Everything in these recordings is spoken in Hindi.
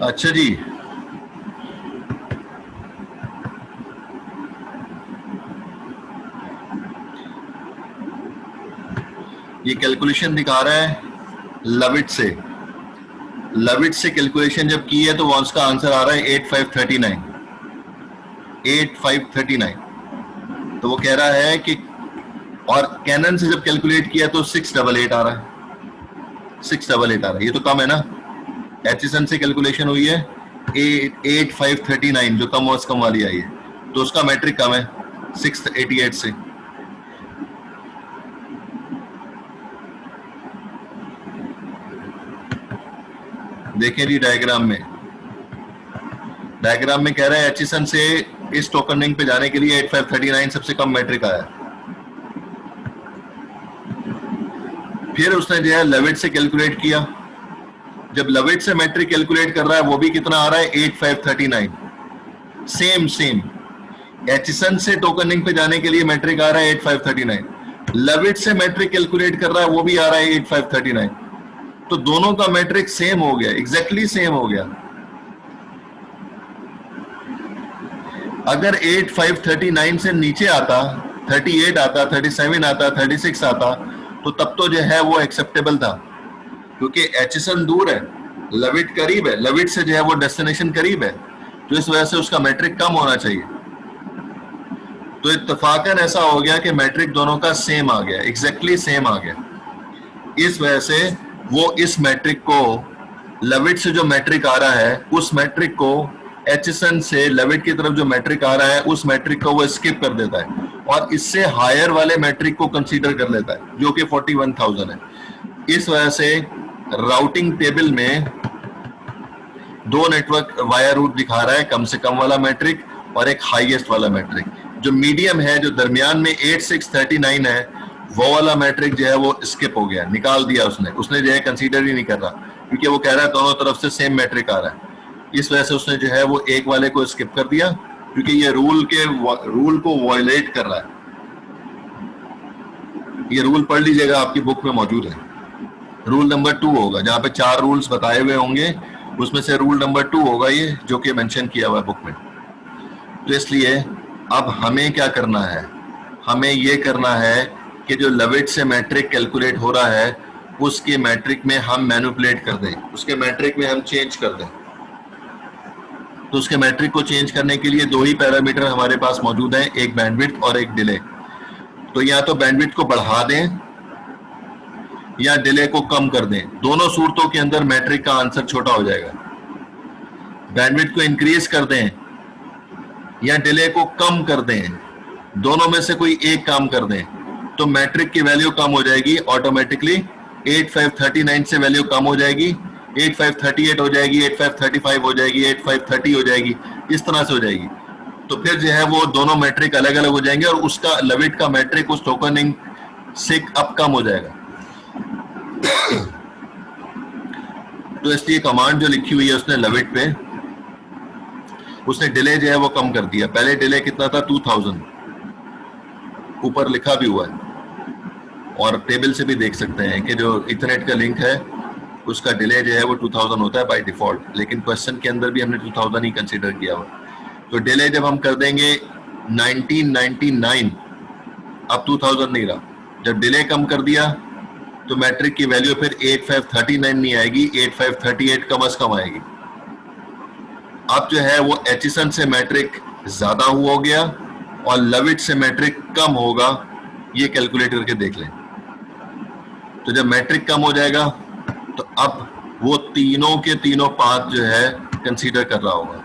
अच्छा जी, ये कैलकुलेशन दिखा रहा है लविट से। लविट से कैलकुलेशन जब की है तो उसका आंसर आ रहा है 8539। 8539। तो वो कह रहा है कि, और कैनन से जब कैलकुलेट किया तो 688 आ रहा है। 688 आ रहा है, ये तो कम है ना। एचएसएन से कैलकुलेशन हुई है 8539, जो कम वाली आई है, तो उसका मैट्रिक कम है 688 से। देखें जी डायग्राम में, डायग्राम में कह रहा है एचएसएन से इस टोकनिंग पे जाने के लिए 8539 सबसे कम मैट्रिक आया। फिर उसने जो है लेविट से कैलकुलेट किया। जब लेविट से मैट्रिक कैलकुलेट कर रहा है वो भी कितना आ रहा है 8539। सेम एचएसएन से टोकनिंग पे जाने के लिए मैट्रिक आ रहा है 8539। लेविट से मैट्रिक कैलकुलेट कर रहा है वो भी आ रहा है 8539। तो दोनों का मैट्रिक सेम हो गया, एग्जैक्टली सेम हो गया। अगर 8539 से नीचे आता, 38 आता, 37 आता, 36 आता, तो तब तो जो है वो एक्सेप्टेबल था, क्योंकि एचएसएन दूर है, लेविट करीब है, लेविट से जो है वो डेस्टिनेशन करीब है, तो इस वजह से उसका मैट्रिक कम होना चाहिए। तो इत्तफाकन ऐसा हो गया कि मैट्रिक दोनों का सेम आ गया, एग्जैक्टली सेम आ गया। इस वजह से वो इस मैट्रिक को, लेविट से जो मैट्रिक आ रहा है उस मैट्रिक को एचएसएन से लेविट की तरफ जो मैट्रिक आ रहा है उस मैट्रिक को वो स्किप कर देता है और इससे हायर वाले मैट्रिक को कंसीडर कर लेता है, जो कि 41,000 है। इस वजह से राउटिंग टेबल में दो नेटवर्क वायर रूट दिखा रहा है, कम से कम वाला मैट्रिक और एक हाईएस्ट वाला मैट्रिक। जो मीडियम है, जो दरमियान में 8639 है, वो वाला मैट्रिक जो है वो स्किप हो गया, निकाल दिया उसने जो है कंसीडर ही नहीं कर रहा, क्योंकि वो कह रहा है दोनों तरफ से सेम मैट्रिक आ रहा है। इस वजह से उसने जो है वो एक वाले को स्किप कर दिया, क्योंकि ये रूल को वायलेट कर रहा है। ये रूल पढ़ लीजिएगा, आपकी बुक में मौजूद है। रूल नंबर 2 होगा, जहां पे 4 रूल्स बताए हुए होंगे उसमें से रूल नंबर 2 होगा ये, जो कि मेंशन किया हुआ है बुक में। तो इसलिए अब हमें क्या करना है, हमें ये करना है कि जो लेविट से मैट्रिक कैलकुलेट हो रहा है उसके मैट्रिक में हम मैनिपुलेट कर दें, उसके मैट्रिक में हम चेंज कर दें। तो उसके मैट्रिक को चेंज करने के लिए दो ही पैरामीटर हमारे पास मौजूद हैं, एक बैंडविड्थ और एक डिले। तो या तो बैंडविड्थ को बढ़ा दें या डिले को कम कर दें, दोनों सूरतों के अंदर मैट्रिक का आंसर छोटा हो जाएगा। बैंडविड्थ को इंक्रीज कर दें या डिले को कम कर दें, दोनों में से कोई एक काम कर दें, तो मैट्रिक की वैल्यू कम हो जाएगी ऑटोमेटिकली। 8539 से वैल्यू कम हो जाएगी, 8538 हो जाएगी, 8535 हो जाएगी, 8530 हो जाएगी, इस तरह से हो जाएगी। तो फिर जो है वो दोनों मैट्रिक अलग अलग हो जाएंगे और उसका लेविट का मैट्रिक उस टोकनिंग से अब कम हो जाएगा। तो इसलिए कमांड जो लिखी हुई है उसने लेविट पे, उसने डिले जो है वो कम कर दिया। पहले डिले कितना था, 2000, ऊपर लिखा भी हुआ है और टेबल से भी देख सकते हैं कि जो इथरनेट का लिंक है उसका डिले जो है वो 2000 होता है बाय डिफॉल्ट, लेकिन क्वेश्चन के अंदर भी हमने 2000 ही कंसीडर किया हुआ। तो डिले जब हम कर देंगे 1999, अब 2000 नहीं रहा। जब डिले कम कर दिया तो मैट्रिक की वैल्यू फिर 8539 नहीं आएगी, 8538 कम अज कम आएगी। अब जो है वो एचएसएन से मैट्रिक ज्यादा हो गया और लेविट से मैट्रिक कम होगा, ये कैलकुलेट करके देख लें। तो जब मैट्रिक कम हो जाएगा तो अब वो तीनों के तीनों पाथ जो है कंसीडर कर रहा होगा,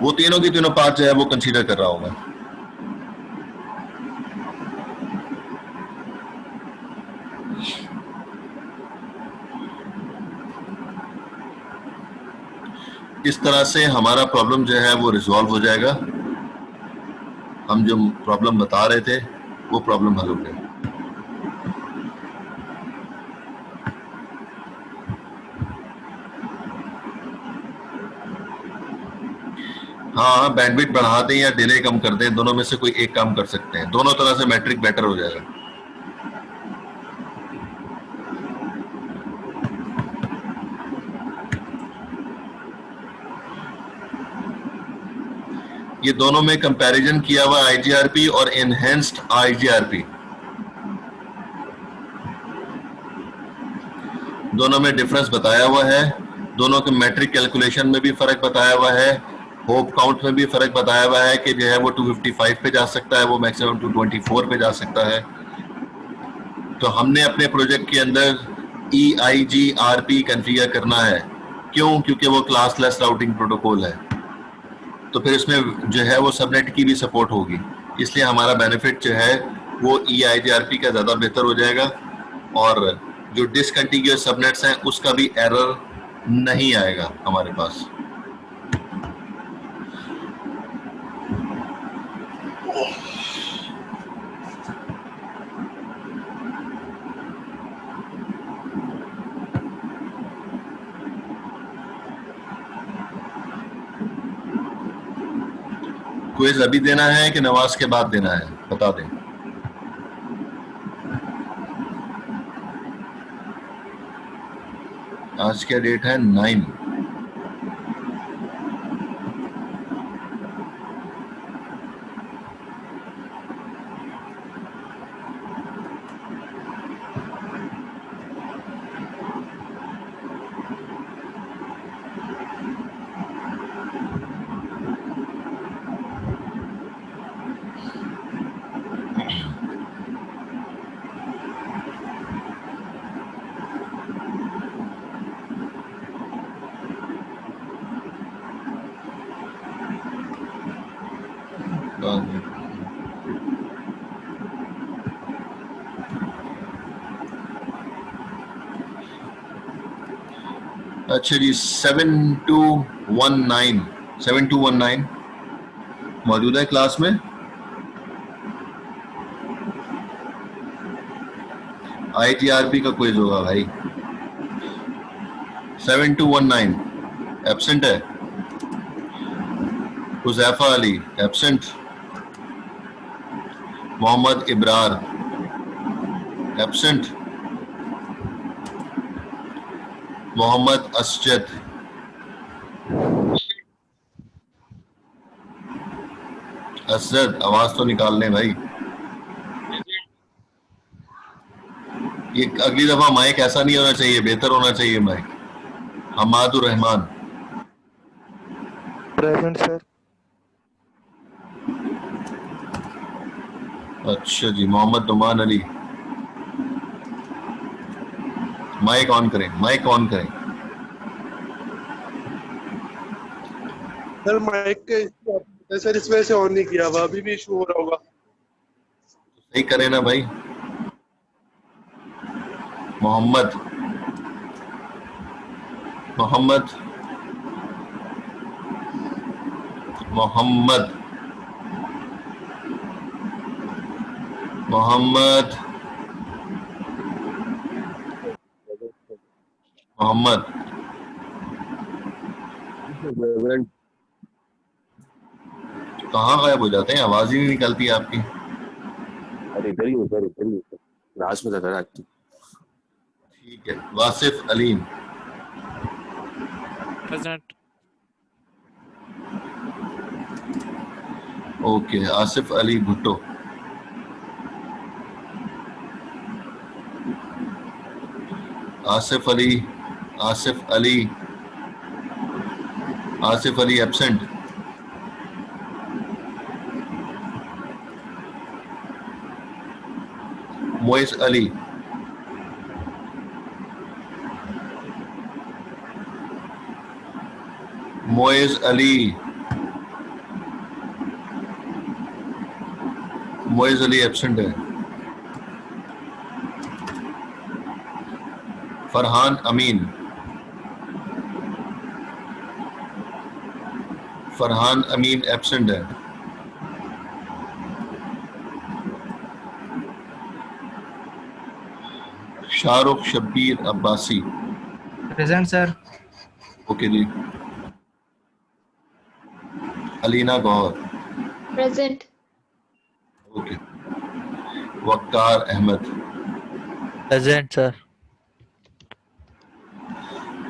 वो तीनों के तीनों पाथ जो है वो कंसीडर कर रहा होगा। इस तरह से हमारा प्रॉब्लम जो है वो रिजॉल्व हो जाएगा। हम जो प्रॉब्लम बता रहे थे वो प्रॉब्लम हल हो गया। हाँ, बैंडविड्थ बढ़ा दें या डिले कम कर दें, दोनों में से कोई एक काम कर सकते हैं, दोनों तरह से मैट्रिक बेटर हो जाएगा। ये दोनों में कंपैरिजन किया हुआ आईजीआरपी और एनहेंस्ड आईजीआरपी, दोनों में डिफरेंस बताया हुआ है, दोनों के मैट्रिक कैलकुलेशन में भी फर्क बताया हुआ है, होप काउंट में भी फर्क बताया हुआ है कि जो है वो 255 पे जा सकता है, वो मैक्सिमम 224 पे जा सकता है। तो हमने अपने प्रोजेक्ट के अंदर EIGRP कॉन्फ़िगर करना है। क्यों? क्योंकि वो क्लासलेस राउटिंग प्रोटोकॉल है, तो फिर इसमें जो है वो सबनेट की भी सपोर्ट होगी, इसलिए हमारा बेनिफिट जो है वो EIGRP का ज़्यादा बेहतर हो जाएगा, और जो डिसकंटिन्यूअस सबनेट्स हैं उसका भी एरर नहीं आएगा हमारे पास। क्विज अभी देना है कि नमाज के बाद देना है, बता दें। आज क्या डेट है? 9। अच्छा जी, 7219 मौजूद है क्लास में। IGRP का क्विज होगा भाई। 7219 एब्सेंट है। हुज़ैफा अली एब्सेंट। मोहम्मद इब्रार एब्सेंट। मोहम्मद असजद, असजद आवाज तो निकाल लें भाई। ये अगली दफा माइक ऐसा नहीं होना चाहिए, बेहतर होना चाहिए mic. Hamadur Rehman present sir. अच्छा जी, मोहम्मद नुमान अली, माइक ऑन करें, माइक ऑन करें। सर माइक के सर इस वजह से ऑन नहीं किया हुआ, अभी भी इशू हो रहा होगा। सही करें ना भाई। मोहम्मद मोहम्मद मोहम्मद मोहम्मद मोहम्मद कहाँ गायब हो जाते हैं? आवाज ही नहीं निकलती आपकी। अरे इधर ही उधर इधर ही उधर क्लास में था आज। ठीक है, Wasif Aleem present. Okay, Asif Ali Bhutto, Asif Ali Asif Ali Asif Ali absent. Moiz Ali Moiz Ali Moiz Ali absent है। फरहान अमीन फरहान अमीन एब्सेंट है। Shahrukh Shabbir Abbasi present sir. Okay जी। Alina Gauhar present. Okay. Waqar Ahmed present sir.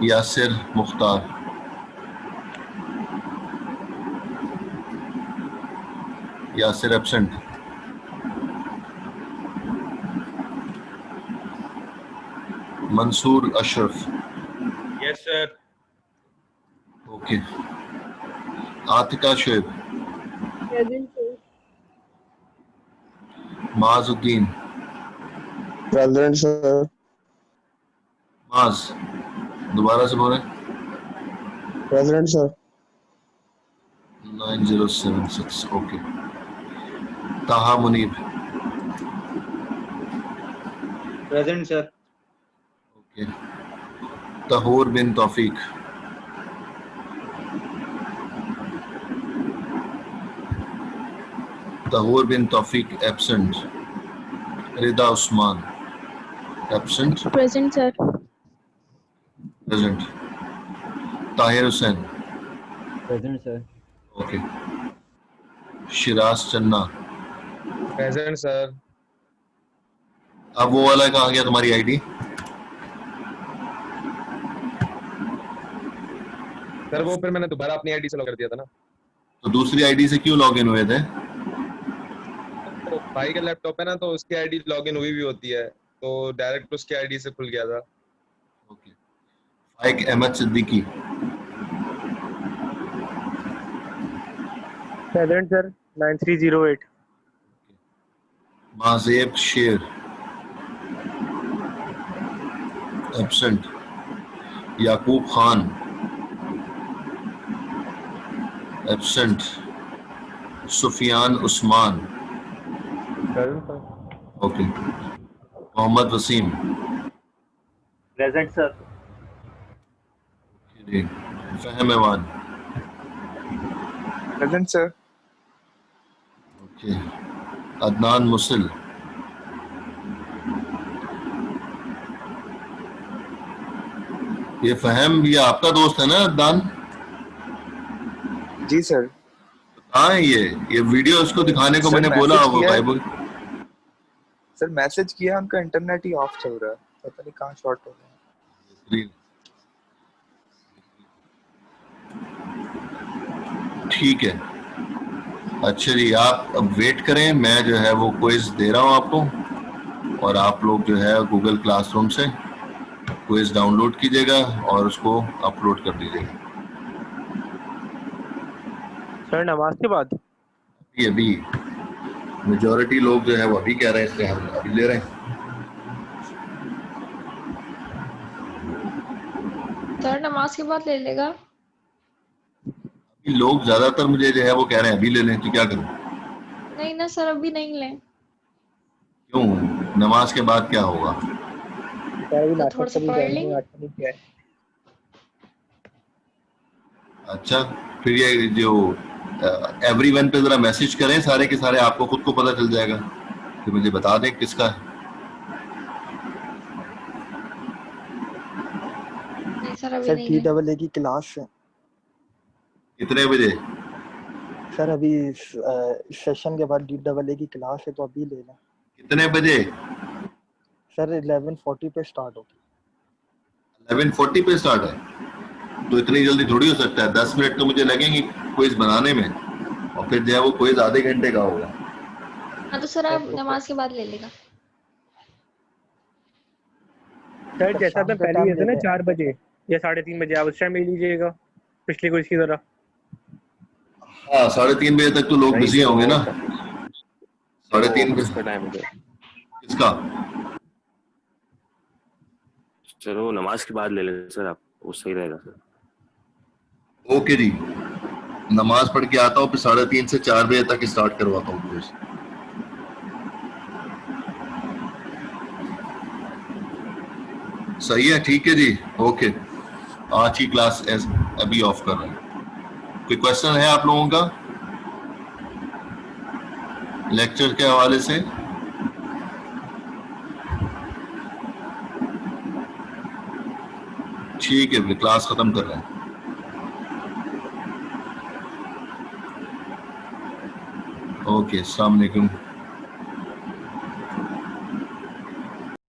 Yasir Mukhtar Yasir absent, Mansoor Ashraf, Yes, sir. Okay, Atika Shoaib, Present, sir. Majuddin, present sir. Maaz, दोबारा से बोलें, present sir. 9076, okay, Taha Munib, Present, sir. Okay, Tahoor Bin Taufiq, Tahoor Bin Taufiq absent, Rida Usman absent, Present, sir. Present, Tahir Hussain, Present, sir. Okay, Shiraz Channa. Present sir. अब वो वाला कहाँ गया तुम्हारी आईडी? सर वो फिर मैंने दोबारा अपनी आईडी से लॉग कर दिया था ना। तो दूसरी आईडी से क्यों लॉग इन हुए थे? तो भाई का लैपटॉप है ना, तो उसकी आईडी लॉगिन हुई भी होती है, तो डायरेक्ट उसकी आईडी से खुल गया था। Okay, Faiq Ahmed Siddiqui, present sir 9308। Majeb Sher absent, Yaqoob Khan absent, Sufiyan Usman, okay, Mohammad Waseem, Present, sir. जी, Faham Aiwan, present sir. Okay, Adnan Musil, ये फहम ये आपका दोस्त है ना अदनान? जी सर। कहाँ है ये वीडियो उसको दिखाने को सर, मैंने बोला, मैसेज वो किया भाई है। बोल, सर मैसेज किया, उनका इंटरनेट ही ऑफ चल रहा है, पता नहीं कहाँ शॉर्ट हो गया। ठीक है, अच्छा जी, आप अब वेट करें, मैं जो है वो क्विज दे रहा हूँ आपको, और आप लोग जो है गूगल क्लासरूम से क्विज डाउनलोड कीजिएगा और उसको अपलोड कर दीजिएगा। सर नमाज के बाद? अभी अभी मेजोरिटी लोग जो है वो अभी कह रहे हैं, इसलिए हम अभी ले रहे हैं। सर नमाज के बाद ले लेगा। अभी लोग ज्यादातर मुझे जो है वो कह रहे हैं अभी ले लें, तो क्या करूं? नहीं ना सर, अभी नहीं लें। क्यों, नमाज के बाद क्या होगा? सर अभी तो थोड़ा सा पढ़ लेंगे। नाश्ता नहीं किया है। अच्छा, फिर ये जो एवरीवन पे जरा मैसेज करें सारे के सारे, आपको खुद को पता चल जाएगा, फिर मुझे बता दें किसका है। नहीं सर, अभी सर नहीं टी लें। डबल ए की क्लास है कितने बजे? सर, अभी सेशन के बाद डी डबल ए की क्लास है, तो अभी ले लें। कितने बजे? सर 11:40 पे स्टार्ट होगी। 11:40 पे स्टार्ट है, तो इतनी जल्दी थोड़ी हो सकता है, 10 मिनट तो मुझे लगेंगे क्विज बनाने में, और फिर जो है वो क्विज आधे घंटे का होगा। हाँ तो सर आप नमाज के बाद ले लेगा। सर जैसा शाम था का पहले टाइम ही था ना, ले लें। 4 बजे या 3:30 बजे, आप उस टाइम ले लीजिएगा पिछली कुछ की तरह। हाँ, 3:30 बजे तक तो लोग बिजी होंगे ना। 3:30 इसका बजे टाइम है। किसका? चलो नमाज के बाद ले लें सर, आप वो सही रहेगा सर। ओके जी, नमाज पढ़ के आता हूँ, फिर 3:30 से 4 बजे तक स्टार्ट करवाता हूँ क्विज। सही है, ठीक है जी, ओके। आज की क्लास अभी ऑफ कर रहे हैं। कोई क्वेश्चन है आप लोगों का लेक्चर के हवाले से? ठीक है, फिर क्लास खत्म कर रहे हैं। ओके, अस्सलाम वालेकुम।